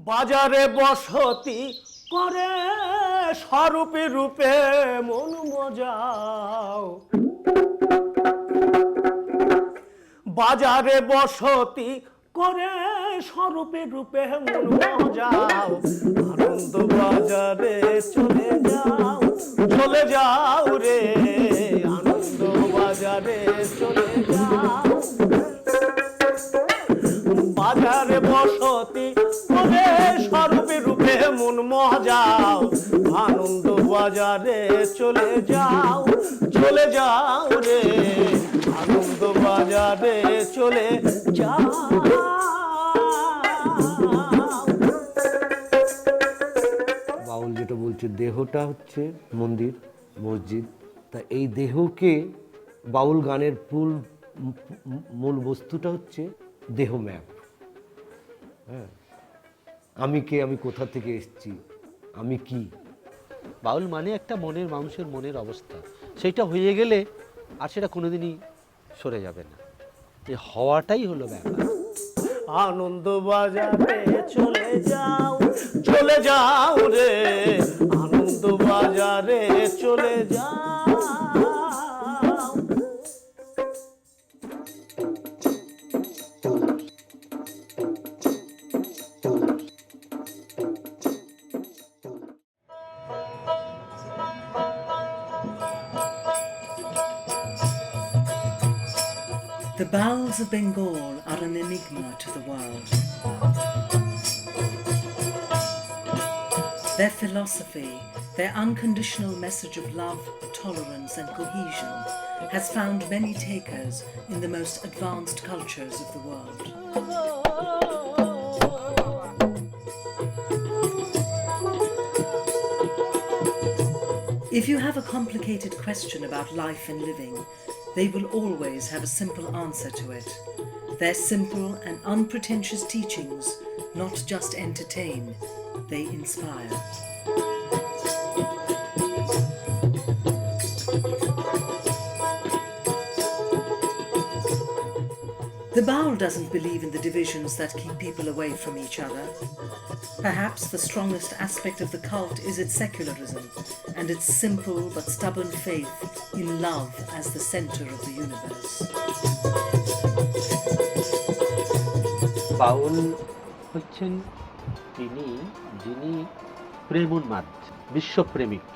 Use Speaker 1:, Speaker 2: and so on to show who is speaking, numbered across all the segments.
Speaker 1: বাজারে বসতি করে স্বরূপে রূপে মন মজাও, বাজারে বসতি করে স্বরূপে রূপে মন মজাও, আনন্দ বাজারে চলে যাও, চলে যাও রে, আনন্দ বাজারে চলে যাও। বাজারে বসতি করে স্বরূপে রূপে মন মজাও, আনন্দ বাজারে চলে যাও, চলে যাও রে, আনন্দ বাজারে চলে যাও। বাউল যেটা বলছে, দেহটা হচ্ছে মন্দির মসজিদ, তা এই দেহকে বাউল গানের মূল বস্তুটা হচ্ছে দেহ ম্যাপ। হ্যাঁ, আমি কে, আমি কোথা থেকে এসেছি, আমি কি।
Speaker 2: বাউল মানে একটা মনের, মানুষের মনের অবস্থা, সেইটা হয়ে গেলে আর সেটা কোনোদিনই সরে যাবে না, এই হওয়াটাই হলো ব্যাপার।
Speaker 1: আনন্দ বাজারে চলে যাও, চলে যাও রে, আনন্দ বাজারে চলে যাও।
Speaker 3: The Bauls of Bengal are an enigma to the world. Their philosophy, their unconditional message of love, tolerance and cohesion has found many takers in the most advanced cultures of the world. If you have a complicated question about life and living, they will always have a simple answer to it. Their simple and unpretentious teachings not just entertain, they inspire. The Baul doesn't believe in the divisions that keep people away from each other. Perhaps the strongest aspect of the cult is its secularism and its simple but stubborn faith in love as the center of the universe.
Speaker 2: বাউল হচ্ছেন যিনি প্রেমোন্মাদ, বিশ্বপ্রেমিক,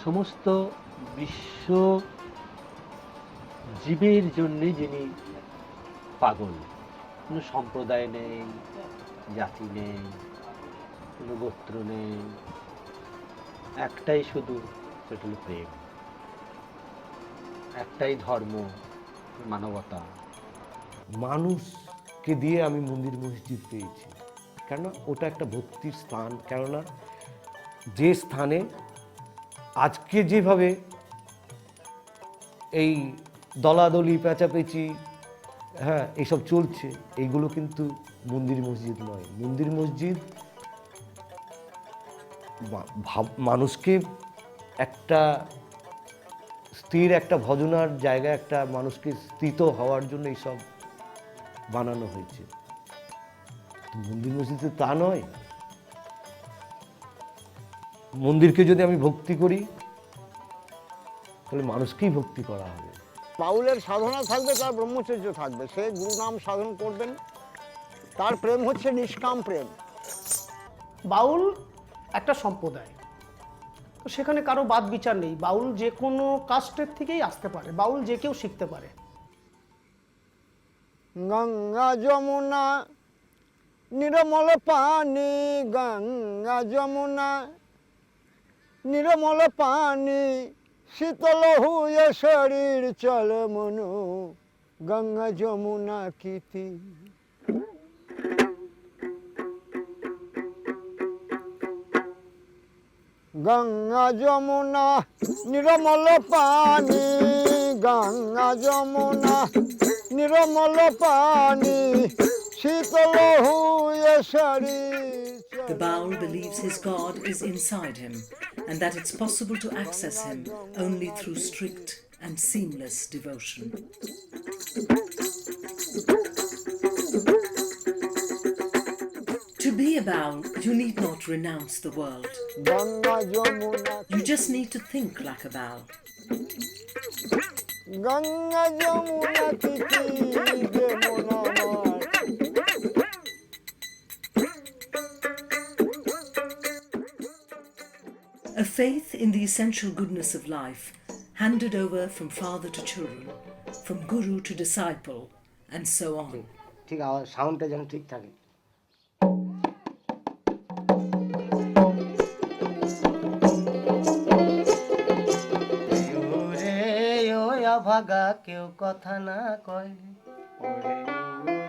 Speaker 2: সমস্ত বিশ্ব জীবের জন্যে যিনি পাগল। কোনো সম্প্রদায় নেই, জাতি নেই, কোনো গোত্র নেই, একটাই শুধু, সেটা হলো প্রেম। একটাই ধর্ম, মানবতা।
Speaker 1: মানুষকে দিয়ে আমি মন্দির মসজিদ পেয়েছি, কেননা ওটা একটা ভক্তির স্থান। কেননা যে স্থানে আজকে যেভাবে এই দলাদলি পেঁচাপেচি, হ্যাঁ, এইসব চলছে, এইগুলো কিন্তু মন্দির মসজিদ নয়। মন্দির মসজিদ মানুষকে একটা স্থির, একটা ভজনার জায়গা, একটা মানুষকে স্থিত হওয়ার জন্য এইসব বানানো হয়েছে। মন্দির মসজিদে তা নয়। মন্দিরকে যদি আমি ভক্তি করি, তাহলে মানুষকেই ভক্তি করা হবে।
Speaker 4: বাউলের সাধনা থাকবে, তার ব্রহ্মচর্য থাকবে, সে গুরু নাম সাধন করবেন, তার প্রেম হচ্ছে নিষ্কাম প্রেম।
Speaker 5: বাউল একটা সম্প্রদায়, তো সেখানে কারো বাদ বিচার নেই। বাউল যে কোনো কাস্টের থেকেই আসতে পারে, বাউল যে কেউ শিখতে পারে।
Speaker 4: গঙ্গা যমুনা নির্মল পানি, গঙ্গা যমুনা নির্মল পানি, শীতল হুয়ে শরীর চল মনু, গঙ্গা যমুনা কীতি। গঙ্গা যমুনা নির্মল পানি, গঙ্গা যমুনা নির্মল পানি, শীতল হুয়ে শরীর।
Speaker 3: The Baul believes his God is inside him and that it's possible to access him only through strict and seamless devotion. To be a Baul, you need not renounce the world.
Speaker 4: Ganga Jamuna
Speaker 3: You just need to think like a Baul.
Speaker 4: Ganga Jamuna তিথি যেমন আমার
Speaker 3: A faith in the essential goodness of life, handed over from father to children, from guru to disciple, and so on.
Speaker 6: ঠিক আমার সাউন্ডটা যেন ঠিক থাকে। ওরে ও অভাগা কেউ কথা না কয় ওরে ওরে।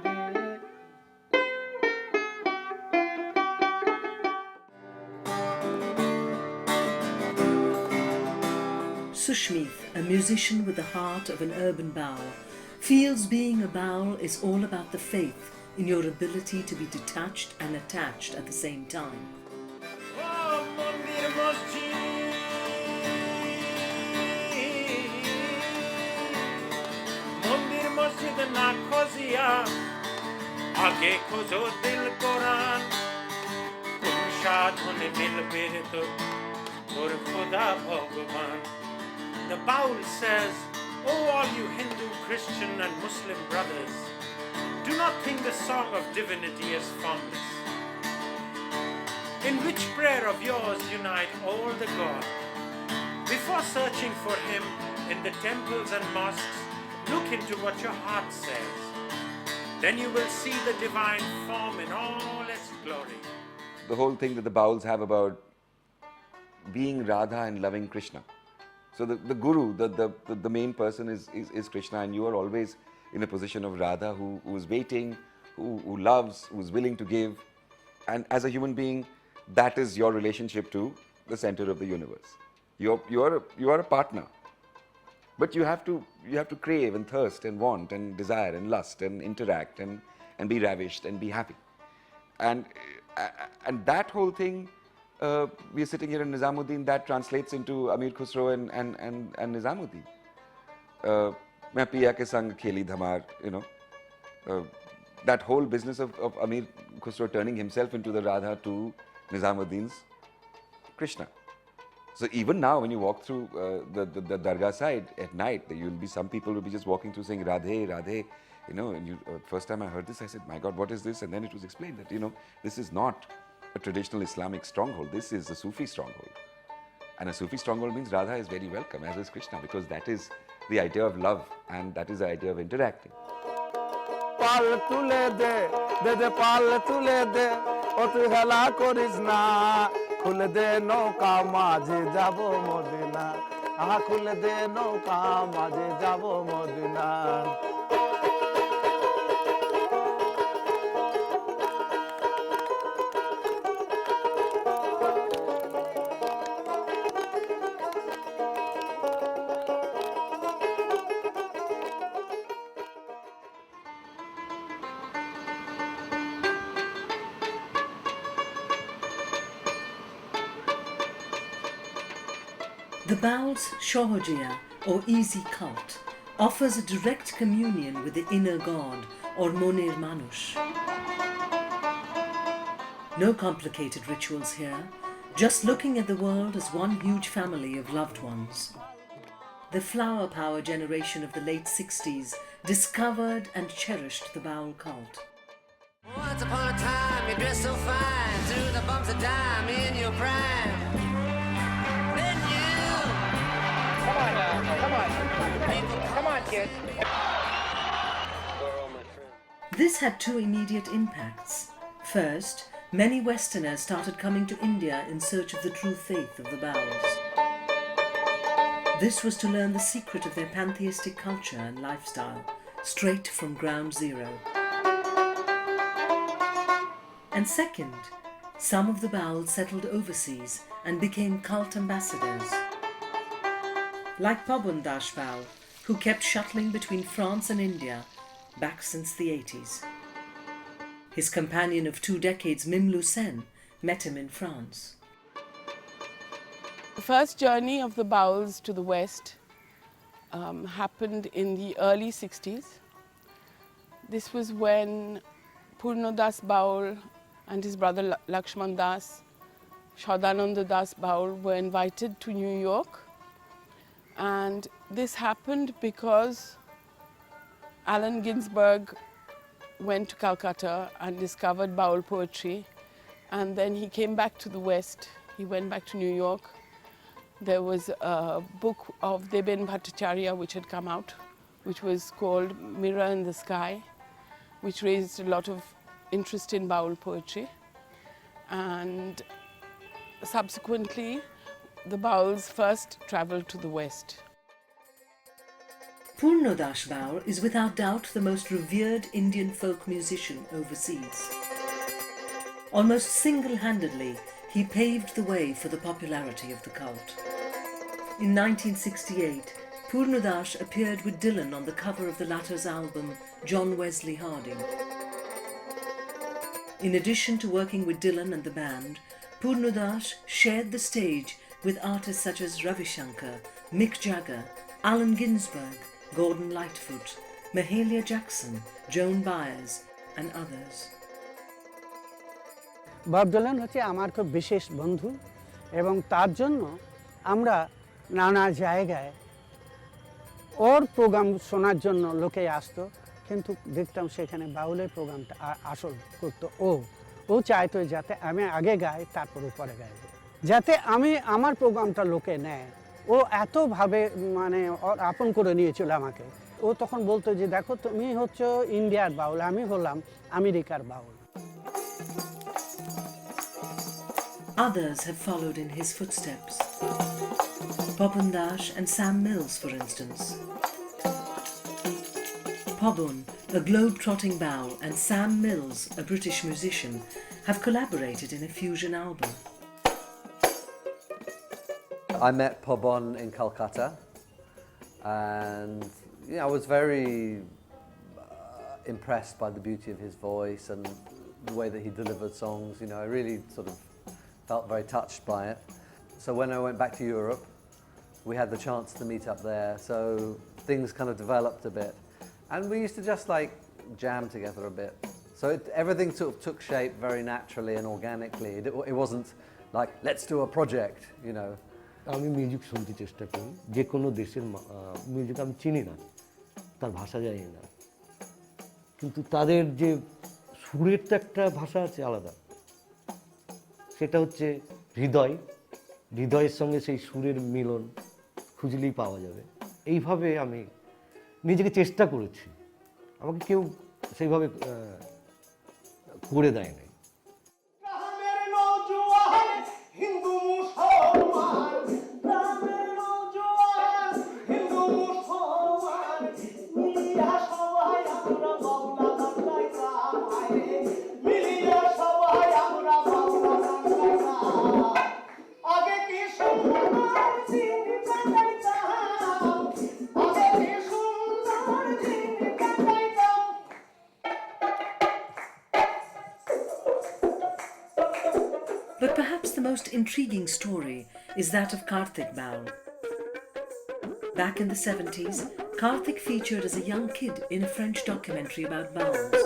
Speaker 3: Sushmith, a musician with the heart of an urban Baul, feels being a Baul is all about the faith in your ability to be detached and attached at the same time.
Speaker 7: মন্দির মসজিদ না খোঁজিয়া আগে খোঁজো দিল কোরআন কোন সাধনে মিলবে তোর খোদা ভগবান. The Baul says, "Oh, all you Hindu, Christian and Muslim brothers, do not think the song of divinity is formless. In which prayer of yours unite all the God? Before searching for him in the temples and mosques, look into what your heart says. Then you will see the divine form in all its glory."
Speaker 8: The whole thing that the Bauls have about being Radha and loving Krishna. So the guru, the main person is Krishna, and you are always in a position of Radha who is waiting, who loves, who is willing to give. And as a human being, that is your relationship to the center of the universe. You are a partner. But you have to crave and thirst and want and desire and lust and interact and be ravished and be happy. And that whole thing, we are sitting here in Nizamuddin, that translates into Amir Khusro and Nizamuddin. Main piya ke sang kheli dhamar, you know. That whole business of Amir Khusro turning himself into the Radha to Nizamuddin's Krishna. So even now, when you walk through the Dargah side at night, you will be, some people will be just walking through saying Radhe, Radhe, you know. And first time I heard this, I said, my God, what is this? And then it was explained that, you know, this is not a traditional Islamic stronghold. This is a Sufi stronghold. And a Sufi stronghold means Radha is very welcome, as is Krishna, because that is the idea of love and that is the idea of interacting.
Speaker 9: পাল তুলে দে দে দে পাল তুলে দে ও তুই হেলা করিস না খুলে দে নৌকা মাঝে যাব মদিনা আহা খুলে দে নৌকা মাঝে যাব Medina
Speaker 3: The Baul's Shohojiya, or easy cult, offers a direct communion with the inner God, or Monir Manush. No complicated rituals here, just looking at the world as one huge family of loved ones. The flower power generation of the late 60s discovered and cherished the Baul cult.
Speaker 10: Once upon a time, you dressed so fine, through the bumps of dime in your prime. Then you. Come on now, come on, kid.
Speaker 3: This had two immediate impacts. First, many Westerners started coming to India in search of the true faith of the Bauls. This was to learn the secret of their pantheistic culture and lifestyle, straight from ground zero. And second, some of the Bauls settled overseas and became cult ambassadors. Like Pabun Das Baul, who kept shuttling between France and India back since the 80s. His companion of 2 decades, Mimlu Sen, met him in France.
Speaker 11: The first journey of the Bauls to the West happened in the early 60s. This was when Purnodas Baul and his brother Lakshman Das, Sadananda Das Baul were invited to New York. And this happened because Allen Ginsberg went to Calcutta and discovered Baul poetry, and then he came back to the West. He went back to New York. There was a book of Deben Bhattacharya which had come out, which was called Mirror in the Sky, which raised a lot of interest in Baul poetry. And subsequently, the Bauls first travelled to the West.
Speaker 3: Purnodash Baul is without doubt the most revered Indian folk musician overseas. Almost single-handedly, he paved the way for the popularity of the cult. In 1968, Purnodash appeared with Dylan on the cover of the latter's album, John Wesley Harding. In addition to working with Dylan and the band, Purnodash shared the stage with artists such as Ravi Shankar, Mick Jagger, Allen Ginsberg, Gordon Lightfoot, Mahalia Jackson, Joan Baez and others.
Speaker 12: Bob Dylan হচ্ছে আমার খুব বিশেষ বন্ধু এবং তার জন্য আমরা নানা জায়গায় ওর প্রোগ্রাম শোনার জন্য লোকে আসতো, কিন্তু দেখতাম সেখানে বাউলের প্রোগ্রামটা আসল করতো ও চাইতো যাতে আমি আগে গাই তারপরে পরে গাইবো, যাতে আমি আমার প্রোগ্রামটা লোকে নেয়। ও এতভাবে মানে আপন করে নিয়েছিল আমাকে। ও তখন বলতো যে দেখো তুমি হচ্ছে ইন্ডিয়ার বাউল, আমি হলাম আমেরিকার বাউল।
Speaker 3: Others have followed in his footsteps. Popun Dash and Sam Mills, for instance. Popun, a globe-trotting Baul, and Sam Mills, a British musician, have collaborated in a fusion album.
Speaker 13: I met Pobon in Calcutta, and I was very impressed by the beauty of his voice and the way that he delivered songs. I really sort of felt very touched by it. So when I went back to Europe, we had the chance to meet up there, so things kind of developed a bit. And we used to just like jam together a bit. So everything sort of took shape very naturally and organically. It wasn't like, let's do a project,
Speaker 1: আমি music শুনতে চেষ্টা করি, যে কোনো দেশের music আমি চিনি না, তার ভাষা জানি না, কিন্তু তাদের যে সুরের তো একটা ভাষা আছে আলাদা, সেটা হচ্ছে হৃদয়ের সঙ্গে সেই সুরের মিলন খুঁজলেই পাওয়া যাবে। এইভাবে আমি নিজেকে চেষ্টা করেছি, আমাকে কেউ সেইভাবে করে দেয় নাই।
Speaker 3: But perhaps the most intriguing story is that of Karthik Baul. Back in the 70s, Karthik featured as a young kid in a French documentary about Bauls.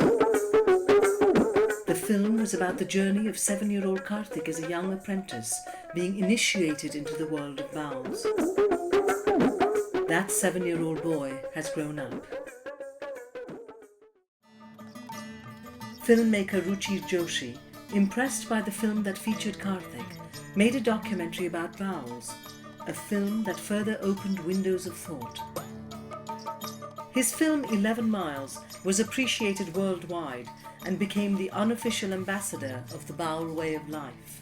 Speaker 3: The film was about the journey of 7-year-old Karthik as a young apprentice being initiated into the world of Bauls. That 7-year-old boy has grown up. Filmmaker Ruchi Joshi, impressed by the film that featured Karthik, made a documentary about Bauls, a film that further opened windows of thought. His film 11 Miles was appreciated worldwide and became the unofficial ambassador of the Baul way of life.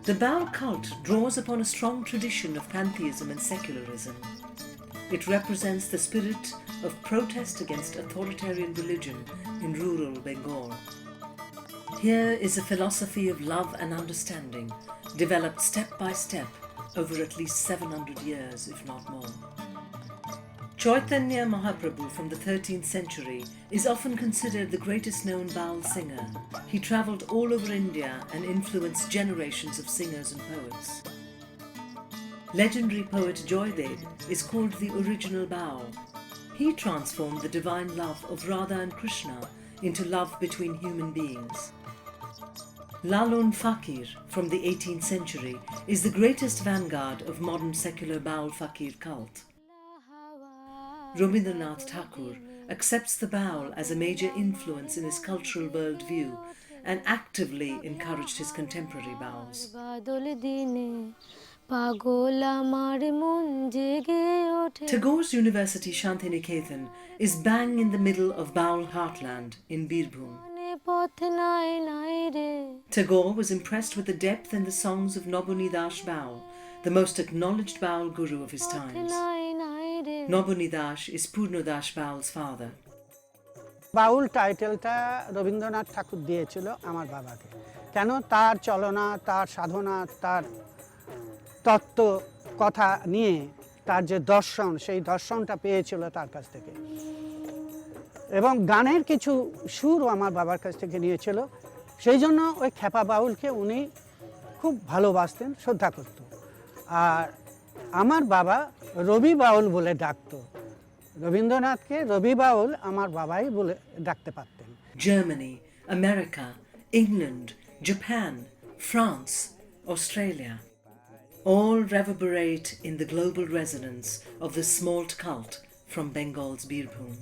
Speaker 3: The Baul cult draws upon a strong tradition of pantheism and secularism. It represents the spirit of protest against authoritarian religion in rural Bengal. Here is a philosophy of love and understanding, developed step by step over at least 700 years, if not more. Chaitanya Mahaprabhu from the 13th century is often considered the greatest known Baul singer. He travelled all over India and influenced generations of singers and poets. Legendary poet Joydev is called the original Baul. He transformed the divine love of Radha and Krishna into love between human beings. Lalun Fakir from the 18th century is the greatest vanguard of modern secular Baul Fakir cult. Rabindranath Tagore accepts the Baul as a major influence in his cultural worldview and actively encouraged his contemporary Bauls. Tagore's University Shantiniketan is bang in the middle of Baul heartland in Birbhum. Tagore was impressed with the depth in the songs of Nobuni Das Baul, the most acknowledged Baul guru of his times. Nobuni Das is Purno Das Baul's father.
Speaker 12: বাউল টাইটেলটা রবীন্দ্রনাথ ঠাকুর দিয়েছিল আমার বাবাকে, কেন তার চলনা, তার সাধনা, তার তত্ত্ব কথা নিয়ে তার যে দর্শন, সেই দর্শনটা পেয়েছিল তার কাছ থেকে, এবং গানের কিছু সুরও আমার বাবার কাছ থেকে নিয়েছিল। সেই জন্য ওই খ্যাপা বাউলকে উনি খুব ভালোবাসতেন, শ্রদ্ধা করত। আর আমার বাবা রবি বাউল বলে ডাকতো, রবীন্দ্রনাথকে রবি বাউল আমার বাবাই বলে ডাকতে পারতেন।
Speaker 3: Germany, America, England, Japan, France, Australia all reverberate in the global resonance of the smalt cult from Bengal's Birbhum.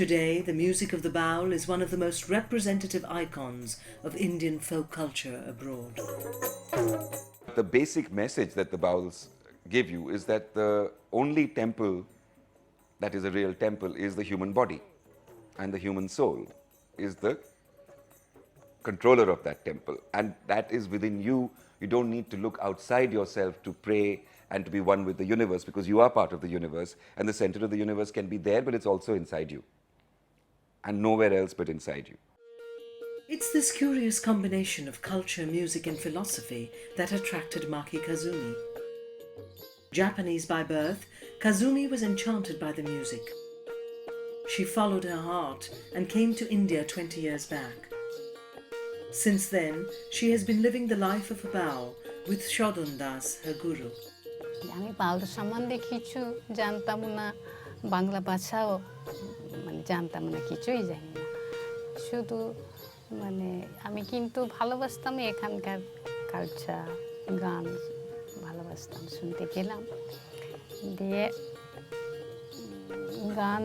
Speaker 3: Today, the music of the Baul is one of the most representative icons of Indian folk culture abroad.
Speaker 8: The basic message that the Bauls give you is that the only temple that is a real temple is the human body, and the human soul is the controller of that temple, and that is within you. You don't need to look outside yourself to pray and to be one with the universe, because you are part of the universe, and the center of the universe can be there, but it's also inside you, and nowhere else but inside you.
Speaker 3: It's this curious combination of culture, music and philosophy that attracted Maki Kazumi. Japanese by birth, Kazumi was enchanted by the music. She followed her heart and came to India 20 years back. Since then, she has been living the life of a Baul with Shodhan Das, her guru.
Speaker 14: আমি বাউল সম্বন্ধে কিছু জানতাম না, বাংলা ভাষাও মানে জানতাম না, কিছুই জানি না। শুধু মানে আমি কিন্তু ভালোবাসতাম এখানকার কালচার, গান ভালোবাসতাম, শুনতে গেলাম। দিয়ে গান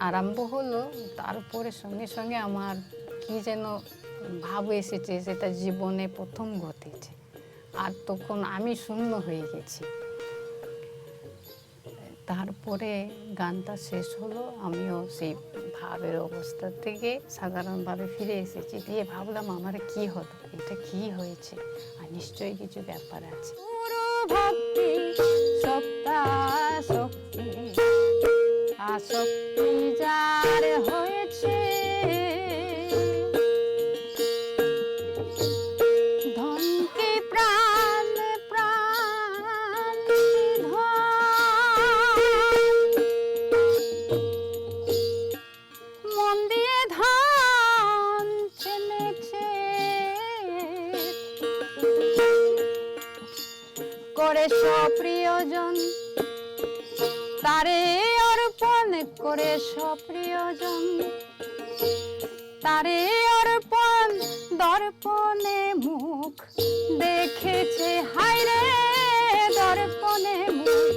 Speaker 14: আরম্ভ হলো, তারপরে সঙ্গে সঙ্গে আমার কি যেন ভাব এসেছে, সেটা জীবনে প্রথম ঘটেছে। আর তখন আমি শূন্য হয়ে গেছি। তারপরে গানটা শেষ হলো, আমিও সেই ভাবের অবস্থা থেকে সাধারণভাবে ফিরে এসেছি। দিয়ে ভাবলাম আমার কি হলো, এটা কি হয়েছে, আর নিশ্চয়ই কিছু ব্যাপার আছে। ভক্তি সত্তা শক্তি আসক্তি যার হয়েছে, ধনকে প্রাণ প্রাণ মন দিয়ে ধান চেনেছে, করে সপ্রিয়জন তারে অর্পণ, করে সপ্রিয়জন তারে অর্পণ, দর্পণে মুখ দেখেছে, হায়রে দর্পণে মুখ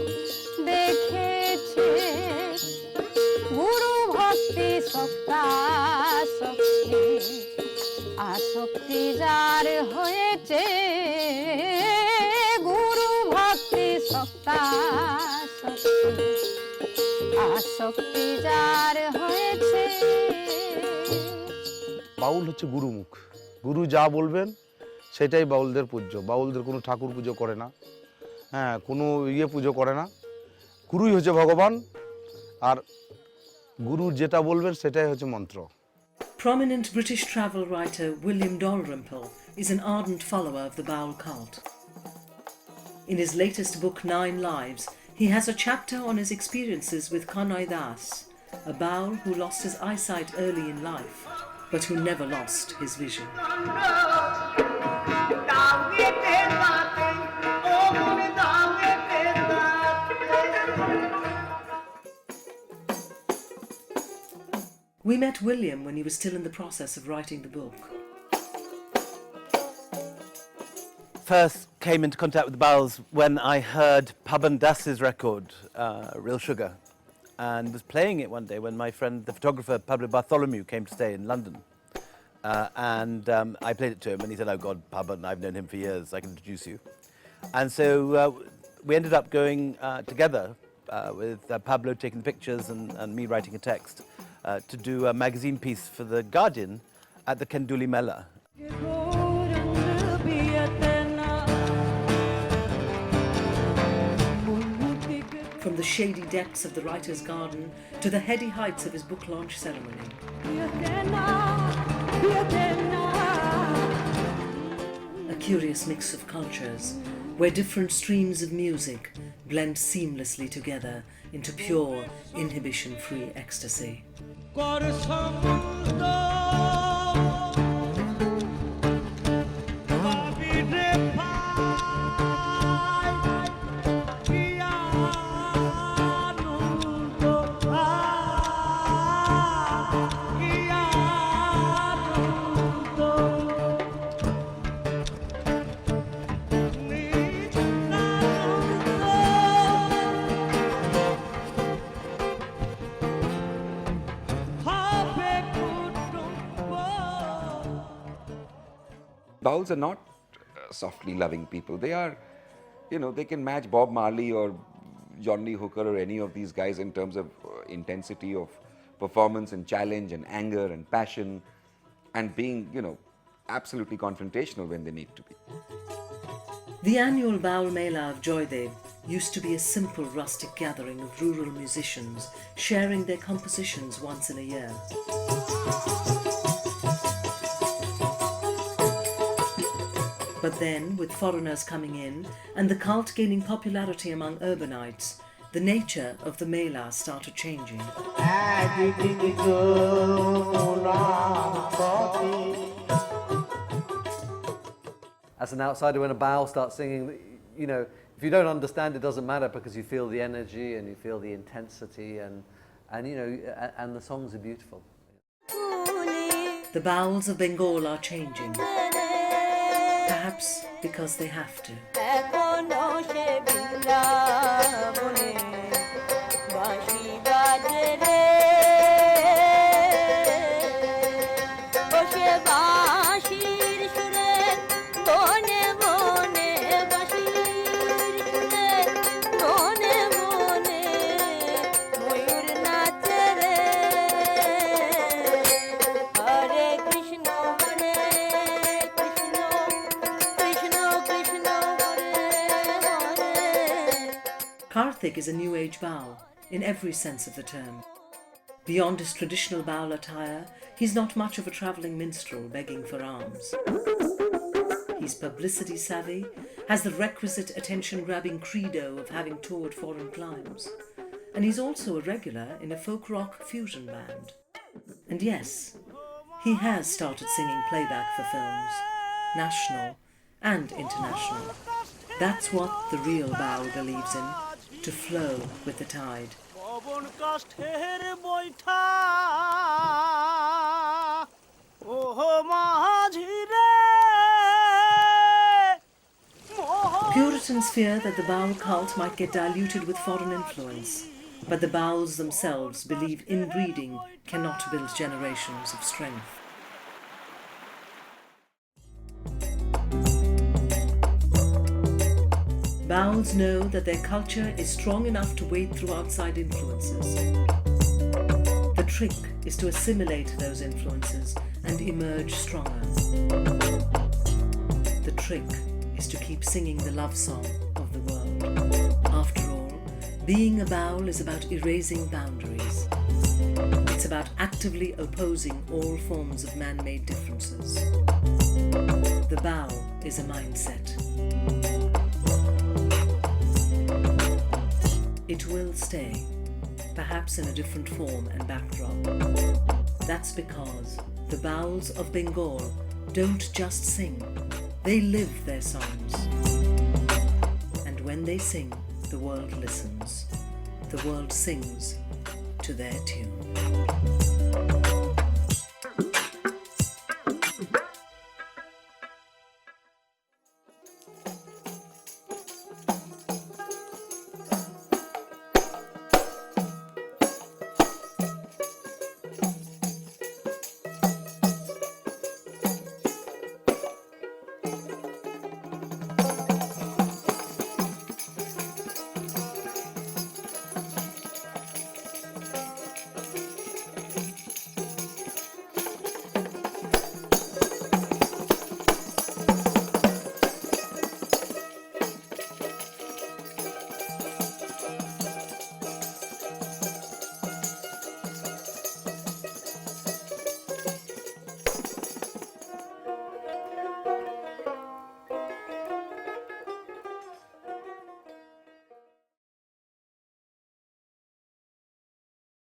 Speaker 14: দেখেছে। গুরু ভক্তি সত্তা শক্তি আসক্তি যার হয়েছে, গুরু ভক্তি সত্তা শক্তি আসক্তি যার হয়েছে।
Speaker 9: বাউল হচ্ছে গুরুমুখ, গুরু যা বলবেন সেটাই বাউলদের পূজ্য। বাউলদের কোনো ঠাকুর পুজো করে না, হ্যাঁ, কোনো পুজো করে না। গুরুই হচ্ছে ভগবান, আর গুরু যেটা বলবেন সেটাই হচ্ছে মন্ত্র।
Speaker 3: Prominent British travel writer William Dalrymple is an ardent follower of the Baul cult. In his latest book, 9 Lives, he has a chapter on his experiences with Kanai Das, a Baul who lost his eyesight early in life, but who never lost his vision.
Speaker 10: Oh,
Speaker 3: We met William when he was still in the process of writing the book.
Speaker 15: First came into contact with the Bauls when I heard Paban Das's record, Real Sugar, and was playing it one day when my friend, the photographer Pablo Bartholomew, came to stay in London. I played it to him, and he said, "Oh God, Paban, I've known him for years, I can introduce you." And so we ended up going together with Pablo taking the pictures and me writing a text to do a magazine piece for The Guardian at the Kenduli Mela.
Speaker 3: From the shady depths of the writer's garden to the heady heights of his book launch ceremony. A curious mix of cultures, where different streams of music blend seamlessly together into pure, inhibition-free ecstasy.
Speaker 8: Bauls are not softly loving people. They are, they can match Bob Marley or Johnny Hooker or any of these guys in terms of intensity of performance and challenge and anger and passion and being, absolutely confrontational when they need to be.
Speaker 3: The annual Baul Mela of Joydev used to be a simple rustic gathering of rural musicians sharing their compositions once in a year. But then, with foreigners coming in and the cult gaining popularity among urbanites, the nature of the Mela started changing.
Speaker 13: As an outsider, when a Baul starts singing, if you don't understand, it doesn't matter because you feel the energy and you feel the intensity and the songs are beautiful.
Speaker 3: The Bauls of Bengal are changing. Perhaps because they have to. Karthik is a New Age Baul, in every sense of the term. Beyond his traditional Baul attire, he's not much of a travelling minstrel begging for alms. He's publicity savvy, has the requisite attention-grabbing credo of having toured foreign climes, and he's also a regular in a folk rock fusion band. And yes, he has started singing playback for films, national and international. That's what the real Baul believes in, to flow with the tide. Puritans fear that the Baul cult might get diluted with foreign influence, but the Bauls themselves believe inbreeding cannot build generations of strength. Bauls know that their culture is strong enough to wade through outside influences. The trick is to assimilate those influences and emerge stronger. The trick is to keep singing the love song of the world. After all, being a Baul is about erasing boundaries. It's about actively opposing all forms of man-made differences. The Baul is a mindset. It will stay, perhaps in a different form and backdrop. That's because the Bauls of Bengal don't just sing, they live their songs. And when they sing, the world listens. The world sings to their tune.